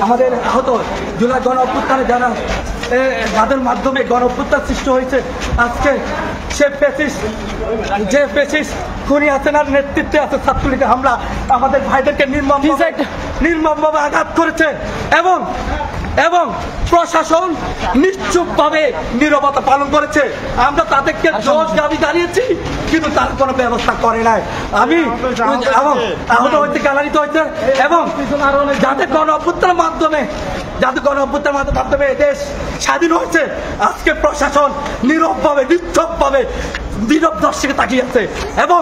আমাদের আহত জুলাই গণ অভ্যুত্থানে যাদের মাধ্যমে গণ অভ্যুত্থান সৃষ্টি হয়েছে, আজকে যে ফ্যাসিস্ট খুনি হাসিনার নেতৃত্বে আছে ছাত্রলীগের হামলা আমাদের ভাইদেরকে নির্মমভাবে আঘাত করেছে এবং প্রশাসন নিশ্চুপভাবে নীরবতা পালন করেছে। আমরা তাদেরকে দোষ দাবি জানিয়েছি, কিন্তু তার কোনো ব্যবস্থা করে নাই। আমি আহত হইতে গালানিত হয়েছে এবং যাদের গণ অভ্যুত্থানের মাধ্যমে দেশ স্বাধীন হয়েছে, আজকে প্রশাসন নীরবভাবে নিশ্চুপভাবে নীরব দর্শকে তাকিয়েছে এবং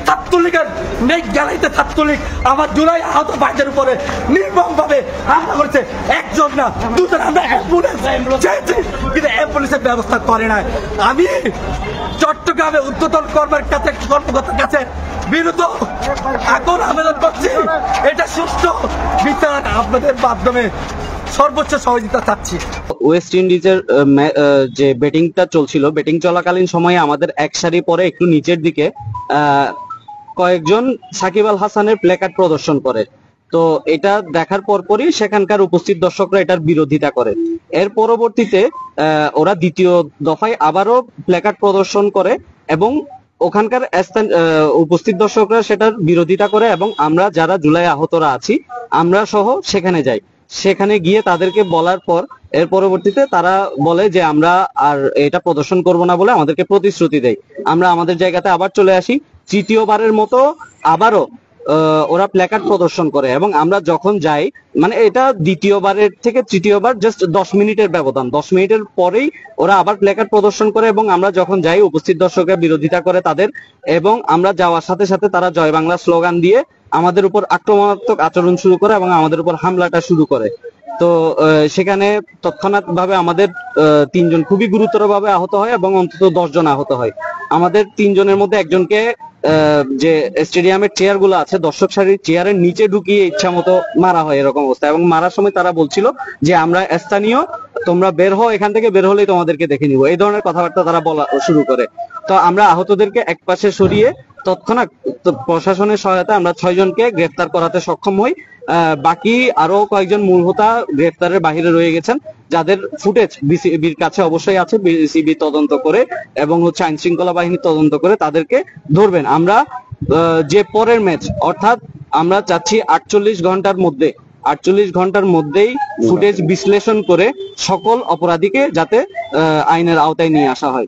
ছাত্রলীগের নেই গ্যালারিতে ছাত্রলীগ আমার জুলাই আহত ভাইদের উপরে নির্মমভাবে হামলা করেছে। একজন না দুজন, আমরা অ্যাম্বুলেন্স চেয়েছি, কিন্তু অ্যাম্বুলেন্সের ব্যবস্থা করে নাই। আমি চট্টগ্রামে উদ্বোধন কর্মকর্তার কাছে বিরুদ্ধ এখন আবেদন করছি, এটা সুষ্ঠু বিচার আপনাদের মাধ্যমে সর্বোচ্চ সহযোগিতা চাচ্ছি। ওয়েস্ট ইন্ডিজের যে ব্যাটিংটা চলছিল, ব্যাটিং চলাকালীন সময়ে আমাদের এক সারি পরে একটু নিচের দিকে কয়েকজন সাকিব আল হাসানের প্ল্যাকার্ড প্রদর্শন করে। তো এটা দেখার পরপরই সেখানকার উপস্থিত দর্শকরা এটার বিরোধিতা করে। এর পরবর্তীতে ওরা দ্বিতীয় দফায় আবারও প্ল্যাকার্ড প্রদর্শন করে এবং ওখানকার উপস্থিত দর্শকরা সেটার বিরোধিতা করে এবং আমরা যারা জুলাই আহতরা আছি আমরা সহ সেখানে যাই। সেখানে গিয়ে তাদেরকে বলার পর এর পরবর্তীতে তারা বলে যে আমরা আর এটা প্রদর্শন করব না বলে আমাদেরকে প্রতিশ্রুতি দেয়। আমরা আমাদের জায়গাতে আবার চলে আসি। তৃতীয়বারের মতো আবারও ওরা প্ল্যাকার্ড প্রদর্শন করে এবং আমরা যখন যাই, মানে এটা দ্বিতীয়বারের থেকে তৃতীয়বার জাস্ট 10 মিনিটের ব্যবধান, 10 মিনিটের পরেই ওরা আবার প্ল্যাকার্ড প্রদর্শন করে এবং আমরা যখন যাই উপস্থিত দর্শকরা বিরোধিতা করে তাদের, এবং আমরা যাওয়ার সাথে সাথে তারা জয় বাংলা স্লোগান দিয়ে আমাদের উপর আক্রমণাত্মক আচরণ শুরু করে এবং আমাদের উপর হামলাটা শুরু করে। তো সেখানে তৎক্ষণাৎ ভাবে আমাদের 3 জন খুবই গুরুতর ভাবে আহত হয় এবং অন্তত 10 জন আহত হয়। আমাদের 3 জনের মধ্যে একজনকে যে স্টেডিয়ামের চেয়ার গুলো আছে, দর্শক সারির চেয়ারের নিচে ঢুকিয়ে ইচ্ছা মতো মারা হয় এরকম অবস্থা। এবং মারার সময় তারা বলছিল যে আমরা স্থানীয়, তোমরা বের হও এখান থেকে, বের হলেই তোমাদেরকে দেখে নিব, এই ধরনের কথাবার্তা তারা বলা শুরু করে। তো আমরা আহতদেরকে এক পাশে সরিয়ে তৎক্ষণাৎ প্রশাসনের সহায়তায় আমরা 6 জনকে গ্রেফতার করাতে সক্ষম হই। বাকি আরো কয়েকজন মূল হোতা গ্রেফতারের বাহিরে রয়ে গেছেন, যাদের ফুটেজ বিসিবির কাছে অবশ্যই আছে। বিসিবি তদন্ত করে এবং আইন শৃঙ্খলা বাহিনী তদন্ত করে তাদেরকে ধরবেন। আমরা যে পরের ম্যাচ, অর্থাৎ আমরা চাচ্ছি 48 ঘন্টার মধ্যেই ফুটেজ বিশ্লেষণ করে সকল অপরাধীকে যাতে আইনের আওতায় নিয়ে আসা হয়।